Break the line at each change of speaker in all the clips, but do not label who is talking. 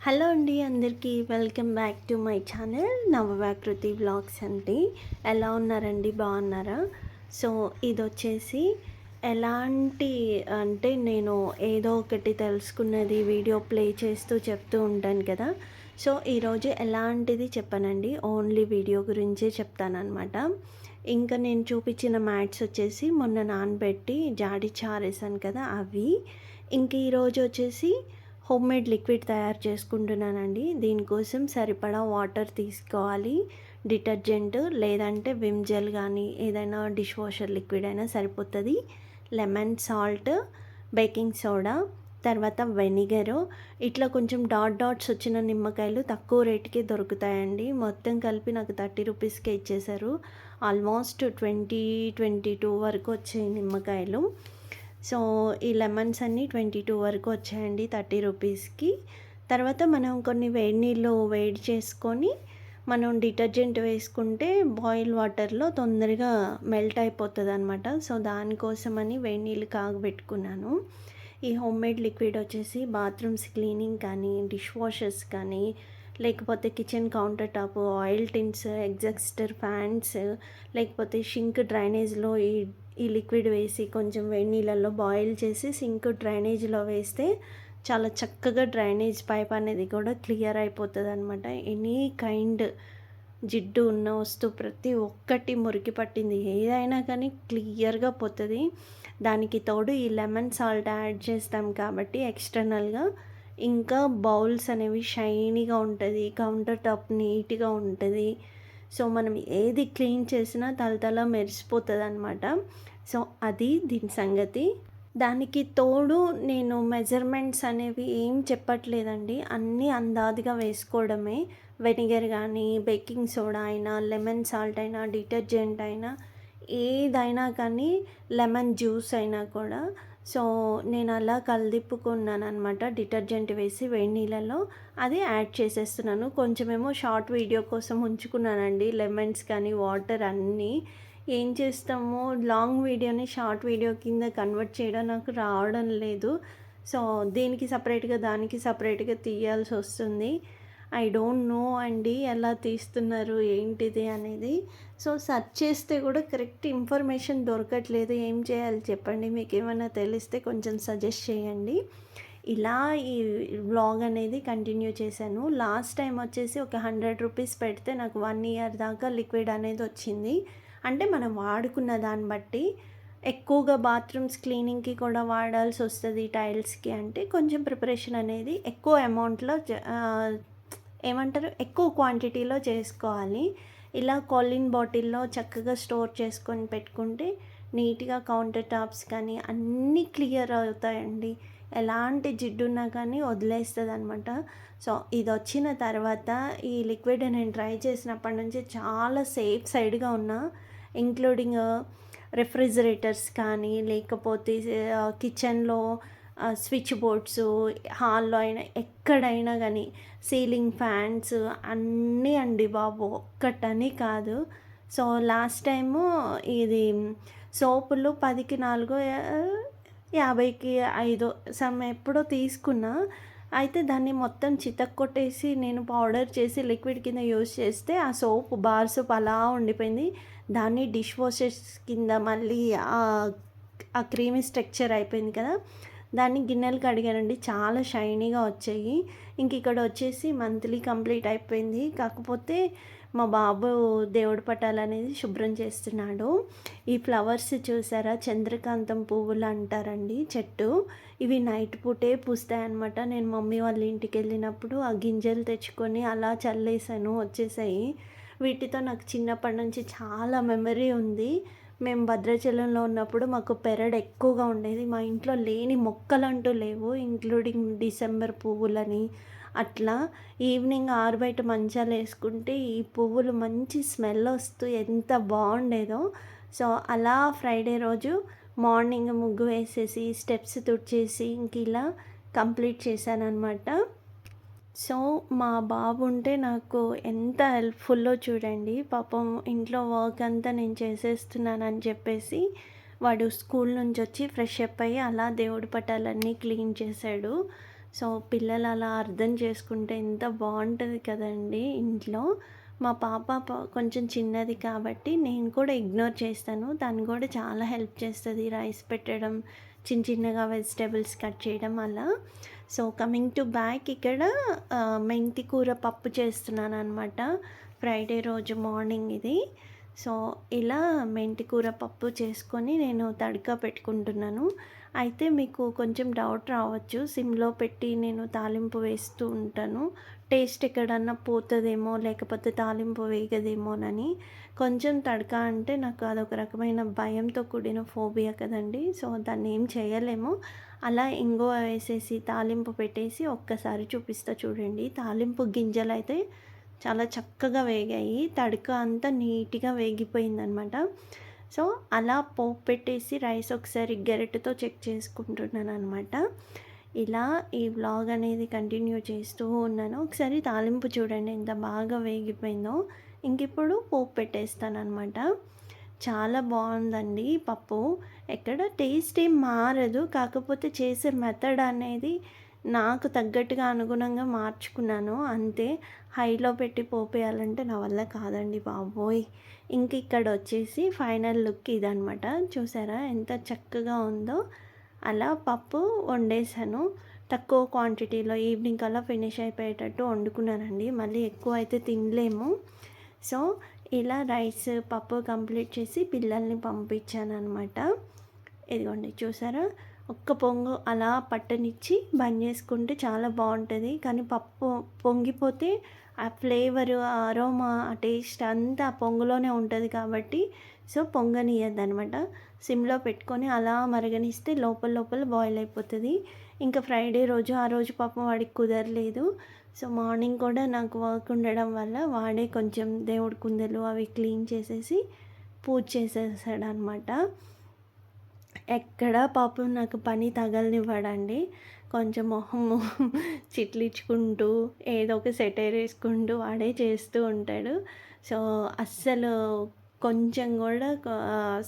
Hello అండి, అందరికీ welcome back to my channel Navavyakruti vlogs అండి. ఎలా ఉన్నారండి, బాగున్నారా? సో ఇది వచ్చేసి ఎలాంటి అంటే నేను ఏదో ఒకటి తెలుసుకున్నది వీడియో ప్లే చేస్తూ చెప్తూ ఉంటాను కదా. సో ఈరోజు ఎలాంటిది చెప్పానండి, ఓన్లీ వీడియో గురించే చెప్తానమాట. ఇంకా నేను చూపించిన మ్యాట్స్ వచ్చేసి మొన్న నానబెట్టి జాడి చారేసాను కదా అవి. ఇంక ఈరోజు వచ్చేసి హోమ్మేడ్ లిక్విడ్ తయారు చేసుకుంటున్నానండి. దీనికోసం సరిపడా వాటర్ తీసుకోవాలి, డిటర్జెంట్ లేదంటే విమ్ జెల్ కానీ ఏదైనా డిష్ వాషర్ లిక్విడ్ అయినా సరిపోతుంది, లెమన్, సాల్ట్, బేకింగ్ సోడా, తర్వాత వెనిగరు. ఇట్లా కొంచెం డాట్స్ వచ్చిన నిమ్మకాయలు తక్కువ రేటుకి దొరుకుతాయండి. మొత్తం కలిపి నాకు 30 రూపీస్కే ఇచ్చేశారు. ఆల్మోస్ట్ 22 వరకు వచ్చాయి నిమ్మకాయలు. సో ఈ లెమన్స్ అన్నీ 22 వరకు వచ్చాయండి 30 రూపీస్కి. తర్వాత మనం కొన్ని వేడి నీళ్ళు వేడి చేసుకొని మనం డిటర్జెంట్ వేసుకుంటే బాయిల్ వాటర్లో తొందరగా మెల్ట్ అయిపోతుంది అనమాట. సో దానికోసమని వేడి నీళ్ళు కాగబెట్టుకున్నాను. ఈ హోమ్మేడ్ లిక్విడ్ వచ్చేసి బాత్రూమ్స్ క్లీనింగ్ కానీ, డిష్ వాషర్స్ కానీ, లేకపోతే kitchen counter top, oil tins, exhauster fans, లేకపోతే షింక్ డ్రైనేజ్లో ఈ లిక్విడ్ వేసి కొంచెం వేడి నీళ్ళల్లో బాయిల్ చేసి సింక్ డ్రైనేజ్లో వేస్తే చాలా చక్కగా డ్రైనేజ్ పైప్ అనేది కూడా క్లియర్ అయిపోతుంది అనమాట. ఎనీ కైండ్ జిడ్డు ఉన్న వస్తువు ప్రతి ఒక్కటి మురికి పట్టింది ఏదైనా కానీ క్లియర్గా పోతుంది. దానికి తోడు ఈ లెమన్ సాల్ట్ యాడ్ చేస్తాం కాబట్టి ఎక్స్టర్నల్గా ఇంకా బౌల్స్ అనేవి షైనీగా ఉంటుంది, కౌంటర్ టాప్ నీట్గా ఉంటుంది. సో మనం ఏది క్లీన్ చేసినా తలతల మెరిసిపోతుంది అనమాట. సో అది దీని సంగతి. దానికి తోడు నేను మెజర్మెంట్స్ అనేవి ఏం చెప్పట్లేదండి, అన్నీ అందాదిగా వేసుకోవడమే. వెనిగర్ కానీ, బేకింగ్ సోడా అయినా, లెమన్ సాల్ట్ అయినా, డిటర్జెంట్ అయినా, ఏదైనా కానీ, లెమన్ జ్యూస్ అయినా కూడా. సో నేను అలా కలిదిప్పుకున్నాను అనమాట, డిటర్జెంట్ వేసి వేడి నీళ్ళలో అది యాడ్ చేసేస్తున్నాను. కొంచెమేమో షార్ట్ వీడియో కోసం ఉంచుకున్నానండి, లెమన్స్ కానీ వాటర్ అన్నీ. ఏం చేస్తామో లాంగ్ వీడియోని షార్ట్ వీడియో కింద కన్వర్ట్ చేయడం నాకు రావడం లేదు. సో దీనికి సపరేట్గా దానికి సపరేట్గా తీయాల్సి వస్తుంది. ఐ డోంట్ నో అండి ఎలా తీస్తున్నారు ఏంటిది అనేది. సో సెర్చ్ చేస్తే కూడా కరెక్ట్ ఇన్ఫర్మేషన్ దొరకట్లేదు. ఏం చేయాలి చెప్పండి, మీకు ఏమైనా తెలిస్తే కొంచెం సజెస్ట్ చేయండి. ఇలా ఈ వ్లాగ్ అనేది కంటిన్యూ చేశాను. లాస్ట్ టైం వచ్చేసి ఒక 100 రూపీస్ పెడితే నాకు 1 ఇయర్ దాకా లిక్విడ్ అనేది వచ్చింది. అంటే మనం వాడుకున్న దాన్ని బట్టి ఎక్కువగా బాత్రూమ్స్ క్లీనింగ్కి కూడా వాడాల్సి వస్తుంది, టైల్స్కి అంటే కొంచెం ప్రిపరేషన్ అనేది ఎక్కువ అమౌంట్లో ఏమంటారు ఎక్కువ క్వాంటిటీలో చేసుకోవాలి. ఇలా కాలిన్ బాటిల్లో చక్కగా స్టోర్ చేసుకొని పెట్టుకుంటే నీట్గా కౌంటర్ టాప్స్ కానీ అన్నీ క్లియర్ అవుతాయండి. ఎలాంటి జిడ్డున్నా కానీ వదిలేస్తుంది అనమాట. సో ఇది వచ్చిన తర్వాత ఈ లిక్విడ్ నేను ట్రై చేసినప్పటి నుంచి చాలా సేఫ్ సైడ్గా ఉన్నా. ఇంక్లూడింగ్ రెఫ్రిజిరేటర్స్ కానీ, లేకపోతే కిచెన్లో స్విచ్ బోర్డ్స్, హాల్లో అయినా ఎక్కడైనా కానీ సీలింగ్ ఫ్యాన్స్ అన్నీ అండి బాబు, ఒక్కటని కాదు. సో లాస్ట్ టైము ఇది సోపులు 10కి 4, 50కి 5 ఎప్పుడో తీసుకున్నా. అయితే దాన్ని మొత్తం చితక్కొట్టేసి నేను పౌడర్ చేసి లిక్విడ్ కింద యూజ్ చేస్తే ఆ సోప్ బార్ సోప్ అలా ఉండిపోయింది. దాన్ని డిష్ వాషర్స్ కింద మళ్ళీ ఆ క్రీమీ స్ట్రక్చర్ అయిపోయింది కదా, దాన్ని గిన్నెలు కడిగానండి, చాలా షైనీగా వచ్చాయి. ఇంక ఇక్కడ వచ్చేసి మంత్లీ కంప్లీట్ అయిపోయింది. కాకపోతే మా బాబు దేవుడి పటాలు అనేది శుభ్రం చేస్తున్నాడు. ఈ ఫ్లవర్స్ చూసారా, చంద్రకాంతం పువ్వులు అంటారండి చెట్టు. ఇవి నైట్ పూటే పూస్తాయి అన్నమాట. నేను మమ్మీ వాళ్ళ ఇంటికి వెళ్ళినప్పుడు ఆ గింజలు తెచ్చుకొని అలా చల్లేసాను, వచ్చేసాయి. వీటితో నాకు చిన్నప్పటి నుంచి చాలా మెమరీ ఉంది. మేము భద్రాచలంలో ఉన్నప్పుడు మాకు పెరడు ఎక్కువగా ఉండేది. మా ఇంట్లో లేని మొక్కలంటూ లేవు, ఇంక్లూడింగ్ డిసెంబర్ పువ్వులని. అట్లా ఈవినింగ్ ఆరుబయట మంచాలు వేసుకుంటే ఈ పువ్వులు మంచి స్మెల్ వస్తూ ఎంత బాగుండేదో. సో అలా ఫ్రైడే రోజు మార్నింగ్ ముగ్గు వేసేసి స్టెప్స్ తుడిచేసి ఇంక ఇలా కంప్లీట్ చేశాను అనమాట. సో మా బాబు ఉంటే నాకు ఎంత హెల్ప్ఫుల్లో చూడండి. పాపం ఇంట్లో వర్క్ అంతా నేను చేసేస్తున్నానని చెప్పేసి వాడు స్కూల్ నుంచి వచ్చి ఫ్రెష్ అప్ అయ్యి అలా దేవుడి పటాలన్నీ క్లీన్ చేశాడు. సో పిల్లలు అలా అర్థం చేసుకుంటే ఎంత బాగుంటుంది కదండి ఇంట్లో. మా పాప కొంచెం చిన్నది కాబట్టి నేను కూడా ఇగ్నోర్ చేస్తాను. తను కూడా చాలా హెల్ప్ చేస్తుంది రైస్ పెట్టడం, చిన్న చిన్నగా వెజిటేబుల్స్ కట్ చేయడం అలా. సో కమింగ్ టు బ్యాక్, ఇక్కడ మెంతి కూర పప్పు చేస్తున్నాను అనమాట. ఫ్రైడే రోజు మార్నింగ్ ఇది. సో ఇలా మెంతి కూర పప్పు చేసుకొని నేను తడక పెట్టుకుంటున్నాను. అయితే మీకు కొంచెం డౌట్ రావచ్చు, సిమ్లో పెట్టి నేను తాలింపు వేస్తూ ఉంటాను, టేస్ట్ ఎక్కడన్నా పోతుందేమో లేకపోతే తాలింపు వేగదేమోనని. కొంచెం తడక అంటే నాకు అదొక రకమైన భయంతో కూడిన ఫోబియా కదండి. సో దాన్ని ఏం చేయలేము. అలా ఇంగువ వేసేసి తాలింపు పెట్టేసి ఒక్కసారి చూపిస్తా చూడండి. తాలింపు గింజలు అయితే చాలా చక్కగా వేగాయి, తడక అంతా నీట్గా వేగిపోయిందనమాట. సో అలా పోపు పెట్టేసి రైస్ ఒకసారి గెరటితో చెక్ చేసుకుంటున్నాను అనమాట. ఇలా ఈ వ్లాగ్ అనేది కంటిన్యూ చేస్తూ ఉన్నాను. ఒకసారి తాలింపు చూడండి ఎంత బాగా వేగిపోయిందో. ఇంక ఇప్పుడు పోపు పెట్టేస్తానమాట. చాలా బాగుందండి పప్పు. ఎక్కడ టేస్ట్ ఏం మారదు, కాకపోతే చేసే మెథడ్ అనేది నాకు తగ్గట్టుగా అనుగుణంగా మార్చుకున్నాను అంతే. హైలో పెట్టి పోపేయాలంటే నా వల్ల కాదండి బాబోయ్. ఇంక ఇక్కడ వచ్చేసి ఫైనల్ లుక్ ఇదనమాట. చూసారా ఎంత చక్కగా ఉందో. అలా పప్పు వండేసాను తక్కువ క్వాంటిటీలో, ఈవినింగ్ కల్లా ఫినిష్ అయిపోయేటట్టు వండుకున్నానండి. మళ్ళీ ఎక్కువ అయితే తినలేము. సో ఇలా రైస్ పప్పు కంప్లీట్ చేసి పిల్లల్ని పంపించాను అనమాట. ఇదిగోండి చూసారా, ఒక్క పొంగు అలా పట్టనిచ్చి బంద్ చేసుకుంటే చాలా బాగుంటుంది. కానీ పప్పు పొంగిపోతే ఆ ఫ్లేవరు, ఆ అరోమా, ఆ టేస్ట్ అంతా ఆ పొంగులోనే ఉంటుంది కాబట్టి సో పొంగనియద్దనమాట. సిమ్లో పెట్టుకొని అలా మరగనిస్తే లోపల లోపల బాయిల్ అయిపోతుంది. ఇంకా ఫ్రైడే రోజు ఆ రోజు పాపం వాడికి కుదరలేదు. సో మార్నింగ్ కూడా నాకు వర్క్ ఉండడం వల్ల వాడే కొంచెం దేవుడి కుందలు అవి క్లీన్ చేసేసి పూజ చేసేసాడు అనమాట. ఎక్కడ పాపం నాకు పని తగలనివ్వడండి. కొంచెం మొహము చిట్లించుకుంటూ ఏదో ఒక సెటైర్ వేసుకుంటూ వాడే చేస్తూ ఉంటాడు. సో అస్సలు కొంచెం కూడా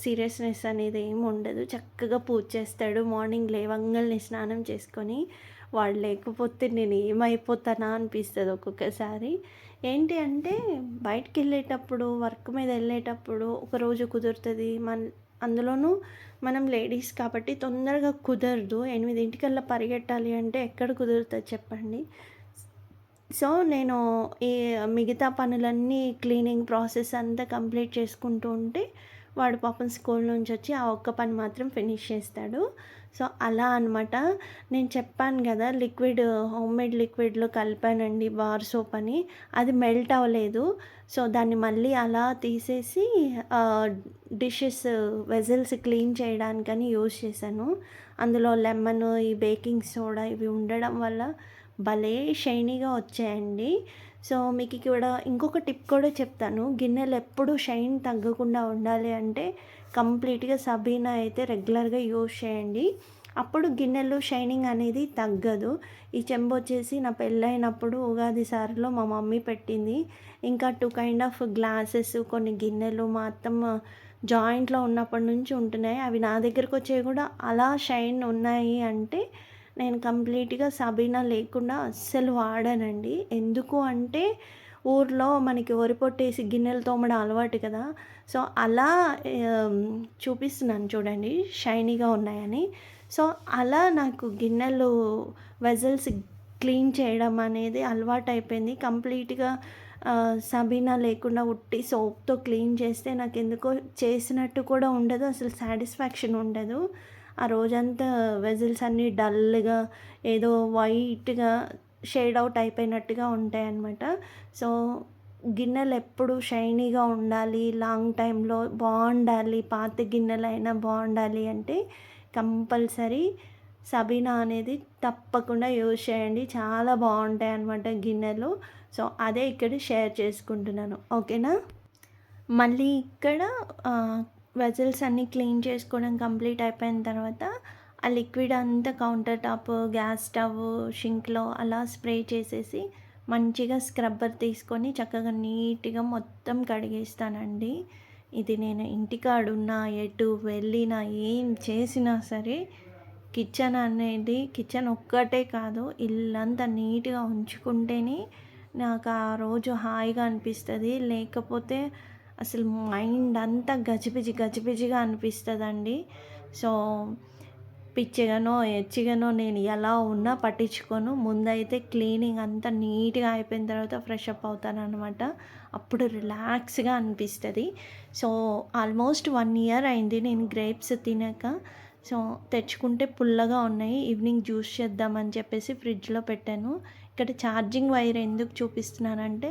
సీరియస్నెస్ అనేది ఏమి ఉండదు. చక్కగా పూజ చేస్తాడు. మార్నింగ్ లేవంగానే స్నానం చేసుకొని. వాడు లేకపోతే నేను ఏమైపోతానా అనిపిస్తుంది ఒక్కొక్కసారి. ఏంటి అంటే బయటికి వెళ్ళేటప్పుడు, వర్క్ మీద వెళ్ళేటప్పుడు ఒకరోజు కుదురుతుంది, అందులోనూ మనం లేడీస్ కాబట్టి తొందరగా కుదరదు. 8 పరిగెట్టాలి అంటే ఎక్కడ కుదురుతుంది చెప్పండి. సో నేను ఈ మిగతా పనులన్నీ క్లీనింగ్ ప్రాసెస్ అంతా కంప్లీట్ చేసుకుంటూ ఉంటే వాడు పాపం స్కూల్ నుంచి వచ్చి ఆ ఒక్క పని మాత్రం ఫినిష్ చేస్తాడు. సో అలా అనమాట. నేను చెప్పాను కదా లిక్విడ్, హోమ్మేడ్ లిక్విడ్లో కలిపానండి బార్ సోప్ అని. అది మెల్ట్ అవ్వలేదు. సో దాన్ని మళ్ళీ అలా తీసేసి డిషెస్ వెజల్స్ క్లీన్ చేయడానికని యూజ్ చేశాను. అందులో లెమన్, ఈ బేకింగ్ సోడా ఇవి ఉండడం వల్ల భలే షైనీగా వచ్చాయండి. సో మీకు ఇక్కడ ఇంకొక టిప్ కూడా చెప్తాను. గిన్నెలు ఎప్పుడు షైన్ తగ్గకుండా ఉండాలి అంటే కంప్లీట్గా సబీనా అయితే రెగ్యులర్గా యూజ్ చేయండి. అప్పుడు గిన్నెలు షైనింగ్ అనేది తగ్గదు. ఈ చెంబు వచ్చేసి నా పెళ్ళైనప్పుడు ఉగాది సారిలో మా మమ్మీ పెట్టింది. ఇంకా 2 కైండ్ ఆఫ్ గ్లాసెస్, కొన్ని గిన్నెలు మా అత్తమ్మ జాయింట్లో ఉన్నప్పటి నుంచి ఉంటున్నాయి. అవి నా దగ్గరకు వచ్చేవి కూడా అలా షైన్ ఉన్నాయి అంటే నేను కంప్లీట్గా సబీనా లేకుండా అస్సలు వాడానండి. ఎందుకు అంటే ఊర్లో మనకి వరి పొట్టేసి గిన్నెలు తోమడం అలవాటు కదా. సో అలా చూపిస్తున్నాను చూడండి షైనీగా ఉన్నాయని. సో అలా నాకు గిన్నెలు వెజల్స్ క్లీన్ చేయడం అనేది అలవాటు అయిపోయింది. కంప్లీట్గా సబీనా లేకుండా ఉట్టి సోప్తో క్లీన్ చేస్తే నాకు ఎందుకో చేసినట్టు కూడా ఉండదు, అసలు సాటిస్ఫాక్షన్ ఉండదు. ఆ రోజంతా వెజిల్స్ అన్నీ డల్గా ఏదో వైట్గా షేడ్ అవుట్ అయిపోయినట్టుగా ఉంటాయన్నమాట. సో గిన్నెలు ఎప్పుడు షైనీగా ఉండాలి, లాంగ్ టైంలో బాగుండాలి, పాత గిన్నెలైనా బాగుండాలి అంటే కంపల్సరీ సబీనా అనేది తప్పకుండా యూజ్ చేయండి. చాలా బాగుంటాయి అన్నమాట గిన్నెలు. సో అదే ఇక్కడ షేర్ చేసుకుంటున్నాను, ఓకేనా. మళ్ళీ ఇక్కడ వెజల్స్ అన్నీ క్లీన్ చేసుకోవడం కంప్లీట్ అయిపోయిన తర్వాత ఆ లిక్విడ్ అంతా కౌంటర్ టాప్, గ్యాస్ స్టవ్, షింక్లో అలా స్ప్రే చేసేసి మంచిగా స్క్రబ్బర్ తీసుకొని చక్కగా నీట్గా మొత్తం కడిగేస్తానండి. ఇది నేను ఇంటికాడున్నా, ఎటు వెళ్ళినా, ఏం చేసినా సరే కిచెన్ ఒక్కటే కాదు, ఇల్లంతా నీట్‌గా ఉంచుకుంటేనే నాకు ఆ రోజు హాయిగా అనిపిస్తది. లేకపోతే అసలు మైండ్ అంతా గజిబిజిగా అనిపిస్తదండి. సో, పిచ్చిగానో, ఎచ్చిగానో నేను ఎలా ఉన్నా పట్టించుకోను. ముందైతే క్లీనింగ్ అంతా నీట్‌గా అయిపోయిన తర్వాత ఫ్రెష్ అప్ అవుతాననమాట. అప్పుడు రిలాక్స్‌గా అనిపిస్తది. సో, ఆల్మోస్ట్ 1 ఇయర్ అయింది నేను గ్రేప్స్ తినక. సో, తెచ్చుకుంటే పుల్లగా ఉన్నాయి. ఈవినింగ్ జ్యూస్ చేద్దామని చెప్పేసి ఫ్రిడ్జ్‌లో పెట్టాను. ఇక్కడ ఛార్జింగ్ వైర్ ఎందుకు చూపిస్తున్నానంటే,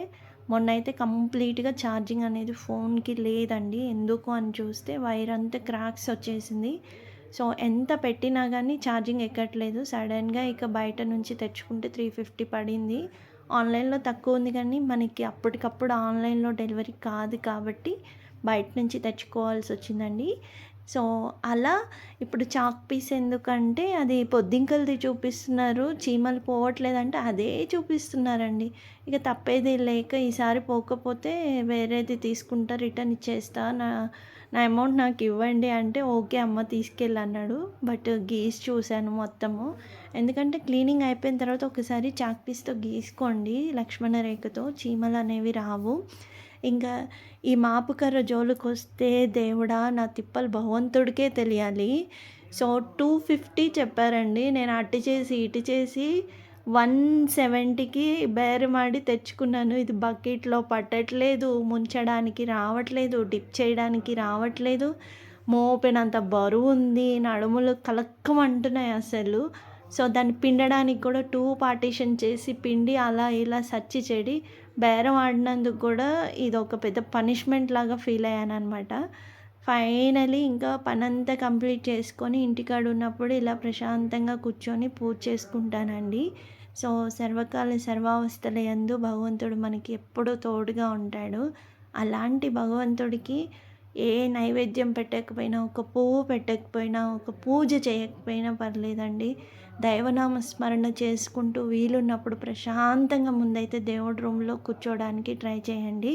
మొన్నైతే కంప్లీట్‌గా ఛార్జింగ్ అనేది ఫోన్‌కి లేదండి. ఎందుకు అని చూస్తే వైర్ అంతా క్రాక్స్ వచ్చేసింది. సో, ఎంత పెట్టినా గానీ ఛార్జింగ్ ఎక్కట్లేదు. సడెన్‌గా ఇక బయట నుంచి తెచ్చుకుంటే 350 పడింది. ఆన్‌లైన్‌లో తక్కువుంది కానీ, మనకి అప్పటికప్పుడు ఆన్‌లైన్‌లో డెలివరీ కాదు కాబట్టి, బయట నుంచి తెచ్చుకోవాల్సొచ్చిందండి. సో, అలా ఇప్పుడు చాక్ పీస్ ఎందుకంటే, అది పొద్దింకలది చూపిస్తున్నారు. చీమలు పోవట్లేదంటే అదే చూపిస్తున్నారండి. ఇక తప్పేది లేక ఈసారి పోకపోతే వేరేది తీసుకుంటా, రిటర్న్ ఇచ్చేస్తా. నా అమౌంట్ నాకివ్వండి అంటే, ఓకే అమ్మ తీసుకెళ్ళన్నాడు. బట్ గీసి చూశాను మొత్తము. ఎందుకంటే క్లీనింగ్ అయిపోయిన తర్వాత ఒకసారి చాక్ పీస్‌తో గీసుకోండి లక్ష్మణ రేఖతో, చీమలనేవి రావు. ఇంకా ఈ మాపు కర్ర జోలికొస్తే దేవుడా! నా తిప్పలు భగవంతుడికే తెలియాలి. సో, 250 చెప్పారండి. నేను అటు చేసి, ఇటు చేసి 170కి బేరమాడి తెచ్చుకున్నాను. ఇది బకెట్‌లో పట్టట్లేదు, ముంచడానికి రావట్లేదు, డిప్ చేయడానికి రావట్లేదు. మోపెనంత బరువుంది. నడుములు కలక్కమంటున్నాయి అసలు. సో, దాన్ని పిండడానికి కూడా 2 పార్టిషన్ చేసి పిండి అలా ఇలా సచ్చి చెడి బేరం ఆడినందుకు కూడా ఇదొక పెద్ద పనిష్మెంట్ లాగా ఫీల్ అయ్యాననమాట. ఫైనలీ ఇంకా పనంతా కంప్లీట్ చేసుకొని ఇంటికాడ ఉన్నప్పుడు ఇలా ప్రశాంతంగా కూర్చొని పూజ చేసుకుంటానండి. సో, సర్వకాల సర్వావస్థల యందు భగవంతుడు మనకి ఎప్పుడూ తోడుగా ఉంటాడు. అలాంటి భగవంతుడికి ఏ నైవేద్యం పెట్టకపోయినా, ఒక పువ్వు పెట్టకపోయినా, ఒక పూజ చేయకపోయినా పర్లేదండి. దైవనామ స్మరణ చేసుకుంటూ వీలున్నప్పుడు ప్రశాంతంగా ముందైతే దేవుడి రూమ్‌లో కూర్చోవడానికి ట్రై చేయండి.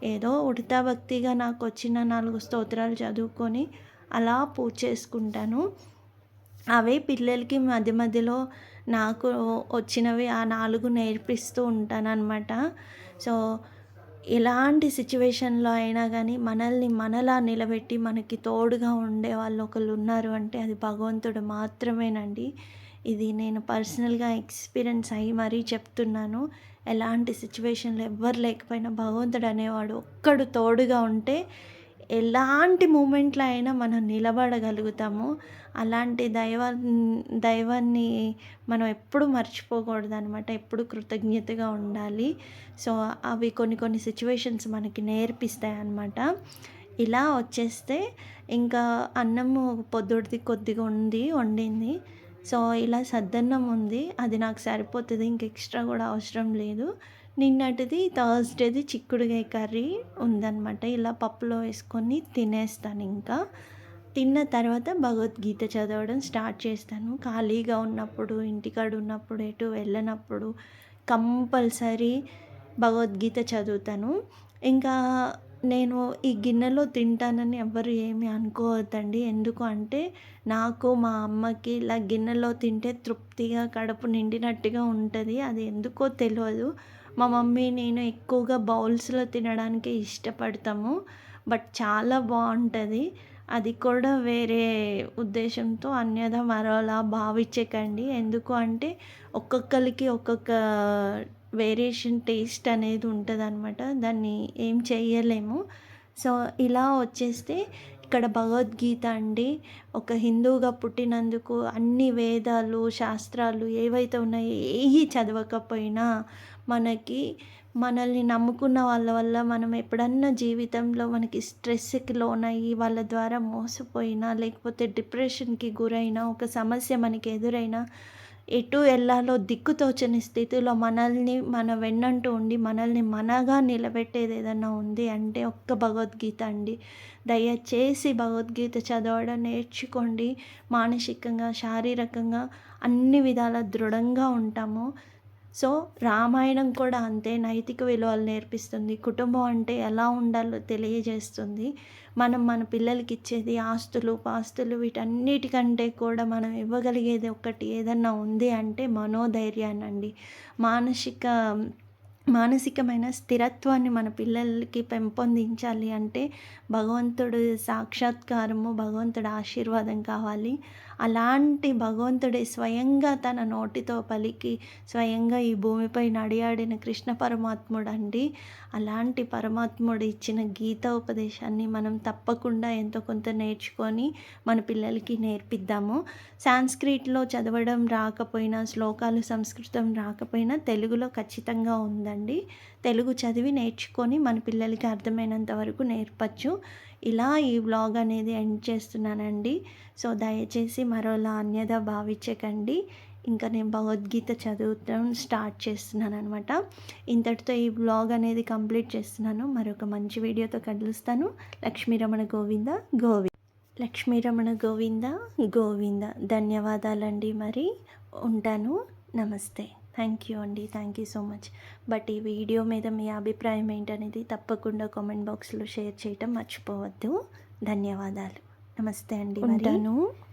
ఏదో ఉడతా భక్తిగా నాకొచ్చిన 4 స్తోత్రాలు చదువుకొని అలా పూజ చేసుకుంటాను. అవే పిల్లలకి మధ్య మధ్యలో నాకు వచ్చినవి ఆ 4 నేర్పిస్తూ ఉంటాననమాట. సో, ఎలాంటి సిచ్యువేషన్‌లో అయినా గానీ మనల్ని మనలా నిలబెట్టి మనకి తోడుగా ఉండేవాళ్ళు ఒకళ్ళున్నారు అంటే అది భగవంతుడు మాత్రమేనండి. ఇది నేను పర్సనల్‌గా ఎక్స్‌పీరియన్స్ అయ్యి మరీ చెప్తున్నాను. ఎలాంటి సిచ్యువేషన్‌లో ఎవ్వరు లేకపోయినా భగవంతుడు అనేవాడు ఒక్కడు తోడుగా ఉంటే ఎలాంటి మూమెంట్‌లో అయినా మనం నిలబడగలుగుతాము. అలాంటి దైవాన్ని మనం ఎప్పుడూ మర్చిపోకూడదనమాట. ఎప్పుడు కృతజ్ఞతగా ఉండాలి. సో, అవి కొన్ని కొన్ని సిచ్యువేషన్స్ మనకి నేర్పిస్తాయన్నమాట. ఇలా వచ్చేస్తే ఇంకా అన్నము పొద్దుటిది కొద్దిగా వండింది. సో, ఇలా సద్దన్నం ఉంది. అది నాకు సరిపోతది. ఇంక ఎక్స్ట్రా కూడా అవసరం లేదు. నిన్నటిది థర్స్‌డేది చిక్కుడుగాయ కర్రీ ఉందనమాట. ఇలా పప్పులో వేసుకొని తినేస్తానింకా. తిన్న తర్వాత భగవద్గీత చదవడం స్టార్ట్ చేస్తాను. ఖాళీగా ఉన్నప్పుడు, ఇంటికాడ ఉన్నప్పుడు, ఎటు వెళ్ళనప్పుడు కంపల్సరీ భగవద్గీత చదువుతాను. ఇంకా నేను ఈ గిన్నెలో తింటానని ఎవ్వరు ఏమి అనుకోవద్దండి. ఎందుకు అంటే నాకు, మా అమ్మకి ఇలా గిన్నెలో తింటే తృప్తిగా కడుపు నిండినట్టుగా ఉంటది. అది ఎందుకో తెలవదు. మా మమ్మీ, నేను ఎక్కువగా బౌల్స్‌లో తినడానికే ఇష్టపడతాము. బట్ చాలా బావుంటది. అది కూడా వేరే ఉద్దేశంతో అన్యథా మరోలా భావించకండి. ఎందుకు అంటే ఒక్కొక్కళ్ళకి ఒక్కొక్క వేరియేషన్ టేస్ట్ అనేది ఉంటదనమాట. దాన్ని ఏం చెయ్యలేము. సో, ఇలా వచ్చేస్తే ఇక్కడ భగవద్గీత అండి. ఒక హిందువుగా పుట్టినందుకు అన్ని వేదాలు, శాస్త్రాలు ఏవైతే ఉన్నాయో ఏయి చదవకపోయినా మనకి మనల్ని నమ్ముకున్న వాళ్ళ వల్ల మనం ఎప్పుడన్నా జీవితంలో మనకి స్ట్రెస్‌కి లోనయ్యి వాళ్ళ ద్వారా మోసపోయినా, లేకపోతే డిప్రెషన్‌కి గురైనా, ఒక సమస్య మనకి ఎదురైనా ఎటు ఎళ్ళాలో దిక్కుతోచని స్థితిలో మనల్ని మన వెన్నంటూ ఉండి మనల్ని మనగా నిలబెట్టేది ఏదన్నా ఉంది అంటే ఒక్క భగవద్గీత అండి. దయచేసి భగవద్గీత చదవడం నేర్చుకోండి. మానసికంగా, శారీరకంగా అన్ని విధాల దృఢంగా ఉంటాము. సో రామాయణం కూడా అంతే నైతిక విలువలు నేర్పిస్తుంది. కుటుంబం అంటే ఎలా ఉండాలో తెలియజేస్తుంది. మనం మన పిల్లలకి ఇచ్చేది ఆస్తులు, పాస్తులు వీటన్నిటికంటే కూడా మనం ఇవ్వగలిగేది ఒకటి ఏదన్నా ఉంది అంటే మనోధైర్యాన్నండి. మానసిక మానసికమైన స్థిరత్వాన్ని మన పిల్లలకి పెంపొందించాలి అంటే భగవంతుడు సాక్షాత్కారము, భగవంతుడి ఆశీర్వాదం కావాలి. అలాంటి భగవంతుడే స్వయంగా తన నోటితో పలికి స్వయంగా ఈ భూమిపై నడియాడిన కృష్ణ పరమాత్ముడండి. అలాంటి పరమాత్ముడు ఇచ్చిన గీతోపదేశాన్ని మనం తప్పకుండా ఎంతో కొంత నేర్చుకొని మన పిల్లలకి నేర్పిద్దాము. సాంస్క్రిట్లో చదవడం రాకపోయినా, శ్లోకాలు సంస్కృతం రాకపోయినా తెలుగులో ఖచ్చితంగా ఉందండి. తెలుగు చదివి నేర్చుకొని మన పిల్లలకి అర్థమైనంత వరకు నేర్పచ్చు. ఇలా ఈ వ్లాగ్ అనేది ఎండ్ చేస్తున్నానండి. సో దయచేసి మరోలా అన్యథా భావించకండి. ఇంకా నేను భగవద్గీత చదవటం స్టార్ట్ చేస్తున్నాను అనమాట. ఇంతటితో ఈ వ్లాగ్ అనేది కంప్లీట్ చేస్తున్నాను. మరొక మంచి వీడియోతో కలుస్తాను. లక్ష్మీరమణ గోవింద గోవింద. లక్ష్మీరమణ గోవింద గోవింద. ధన్యవాదాలండి. మరి ఉంటాను. నమస్తే. థ్యాంక్ యూ అండి. Thank you so much. But ఈ వీడియో మీద మీ అభిప్రాయం ఏంటనేది తప్పకుండా కామెంట్ బాక్స్లో షేర్ చేయటం మర్చిపోవద్దు. ధన్యవాదాలు. నమస్తే అండి. ఉంటాను.